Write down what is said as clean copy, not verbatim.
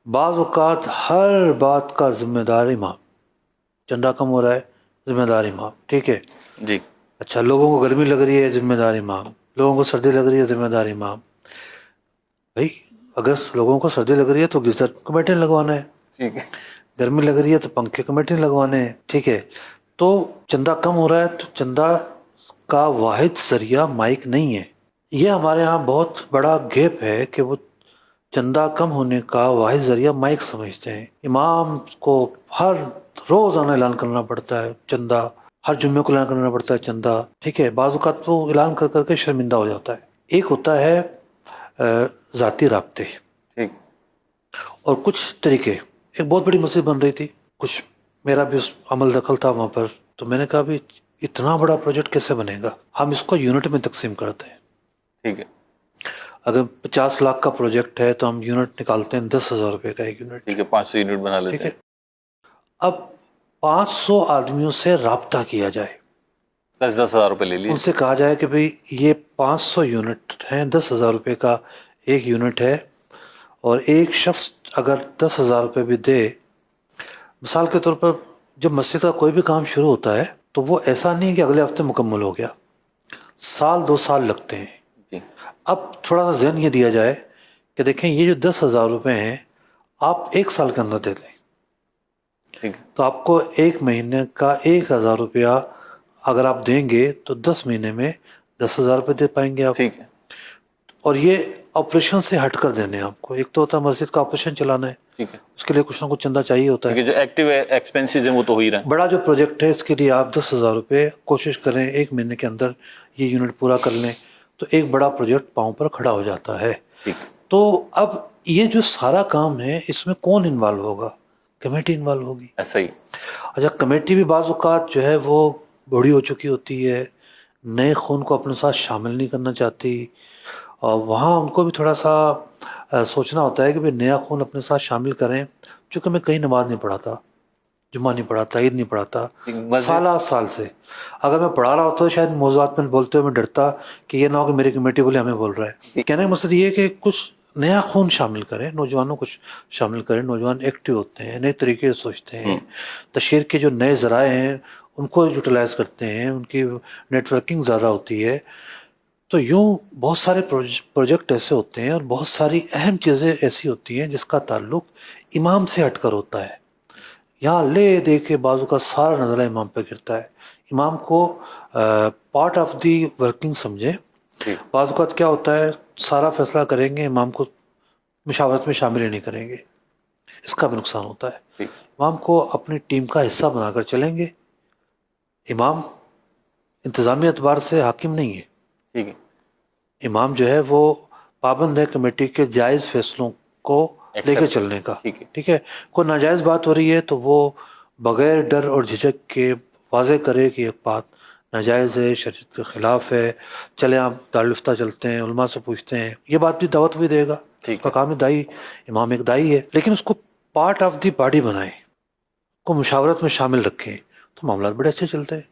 بعض اوقات ہر بات کا ذمہ دار امام. چندہ کم ہو رہا ہے، ذمہ دار امام. ٹھیک ہے جی. اچھا، لوگوں کو گرمی لگ رہی ہے، ذمہ دار امام. لوگوں کو سردی لگ رہی ہے، ذمہ دار امام. بھائی اگر لوگوں کو سردی لگ رہی ہے تو گیزر کمیٹی لگوانا ہے، ٹھیک ہے. گرمی لگ رہی ہے تو پنکھے کمیٹی لگوانے ہیں. ٹھیک ہے، تو چندہ کم ہو رہا ہے تو چندہ کا واحد ذریعہ مائک نہیں ہے. یہ ہمارے ہاں بہت بڑا گیپ ہے کہ وہ چندہ کم ہونے کا واحد ذریعہ مائک سمجھتے ہیں. امام کو ہر روزانہ اعلان کرنا پڑتا ہے چندہ، ہر جمعے کو اعلان کرنا پڑتا ہے چندہ. ٹھیک ہے، بعض اوقات وہ اعلان کر کر کے شرمندہ ہو جاتا ہے. ایک ہوتا ہے ذاتی رابطے ٹھیک. اور کچھ طریقے. ایک بہت بڑی مسجد بن رہی تھی، کچھ میرا بھی اس عمل دخل تھا وہاں پر. تو میں نے کہا بھی اتنا بڑا پروجیکٹ کیسے بنے گا، ہم اس کو یونٹ میں تقسیم کرتے ہیں. ٹھیک ہے. اگر 50 لاکھ کا پروجیکٹ ہے تو ہم یونٹ نکالتے ہیں 10,000 روپے کا ایک یونٹ. ٹھیک ہے. 500 یونٹ بنا لیتے ٹھیک ہیں. ہے، اب 500 آدمیوں سے رابطہ کیا جائے، 10,000 روپے لے لیے. ان سے کہا جائے کہ بھئی یہ 500 یونٹ ہیں، 10,000 روپے کا ایک یونٹ ہے، اور ایک شخص اگر 10,000 روپے بھی دے. مثال کے طور پر جب مسجد کا کوئی بھی کام شروع ہوتا ہے تو وہ ایسا نہیں کہ اگلے ہفتے مکمل ہو گیا، 1-2 سال لگتے ہیں. جی. اب تھوڑا سا ذہن یہ دیا جائے کہ دیکھیں یہ جو 10,000 روپے ہیں آپ 1 سال کے اندر دے دیں ٹھیک ہے. تو آپ کو ایک مہینے کا 1,000 روپیہ اگر آپ دیں گے تو 10 مہینے میں 10,000 روپے دے پائیں گے آپ. ٹھیک ہے. اور یہ آپریشن سے ہٹ کر دینے ہیں آپ کو. ایک تو ہوتا ہے مسجد کا آپریشن چلانا ہے، ٹھیک ہے. اس کے لیے کچھ نہ کچھ چندہ چاہیے ہوتا ٹھیک ہے. ہے. جو ایکٹیو ایکسپینسز ہیں وہ تو ہو ہی رہے ہیں. بڑا جو پروجیکٹ ہے اس کے لیے آپ 10,000 روپے کوشش کریں 1 مہینے کے اندر یہ یونٹ پورا کر لیں تو ایک بڑا پروجیکٹ پاؤں پر کھڑا ہو جاتا ہے. ٹھیک. تو اب یہ جو سارا کام ہے اس میں کون انوالو ہوگا؟ کمیٹی انوالو ہوگی. ایسا ہی. اچھا، کمیٹی بھی بعض اوقات جو ہے وہ بوڑھی ہو چکی ہوتی ہے، نئے خون کو اپنے ساتھ شامل نہیں کرنا چاہتی، اور وہاں ان کو بھی تھوڑا سا سوچنا ہوتا ہے کہ بھئی نیا خون اپنے ساتھ شامل کریں. چونکہ میں کہیں نماز نہیں پڑھاتا، جمعہ نہیں پڑھاتا، عید نہیں پڑھاتا سال سے. اگر میں پڑھا رہا ہوتا تو شاید موضوعات میں بولتے ہوئے میں ڈرتا کہ یہ نہ ہو کہ میری کمیٹی بولے ہمیں بول رہا ہے. کہنے کا مقصد یہ ہے کہ کچھ نیا خون شامل کریں، نوجوانوں کو شامل کریں. نوجوان ایکٹیو ہوتے ہیں، نئے طریقے سے سوچتے ہیں، تشہیر کے جو نئے ذرائع ہیں ان کو یوٹیلائز کرتے ہیں، ان کی نیٹ ورکنگ زیادہ ہوتی ہے. تو یوں بہت سارے پروجیکٹ ایسے ہوتے ہیں اور بہت ساری اہم چیزیں ایسی ہوتی ہیں جس کا تعلق امام سے ہٹ کر ہوتا ہے. یہاں لے دے کے بازو کا سارا نظرہ امام پہ گرتا ہے. امام کو پارٹ آف دی ورکنگ سمجھیں. بعض اوقات کیا ہوتا ہے سارا فیصلہ کریں گے، امام کو مشاورت میں شامل ہی نہیں کریں گے، اس کا بھی نقصان ہوتا ہے. امام کو اپنی ٹیم کا حصہ بنا کر چلیں گے. امام انتظامی اعتبار سے حاکم نہیں ہے. ٹھیک ہے. امام جو ہے وہ پابند ہے کمیٹی کے جائز فیصلوں کو لے کے چلنے کا. ٹھیک ہے، کوئی ناجائز بات ہو رہی ہے تو وہ بغیر ڈر اور جھجک کے واضح کرے کہ یہ بات ناجائز ہے، شریعت کے خلاف ہے، چلیں آپ دارالفتہ چلتے ہیں، علماء سے پوچھتے ہیں. یہ بات بھی دعوت بھی دے گا. مقام دائی، امام ایک دائی ہے، لیکن اس کو پارٹ آف دی باڈی بنائیں، کو مشاورت میں شامل رکھیں تو معاملات بڑے اچھے چلتے ہیں.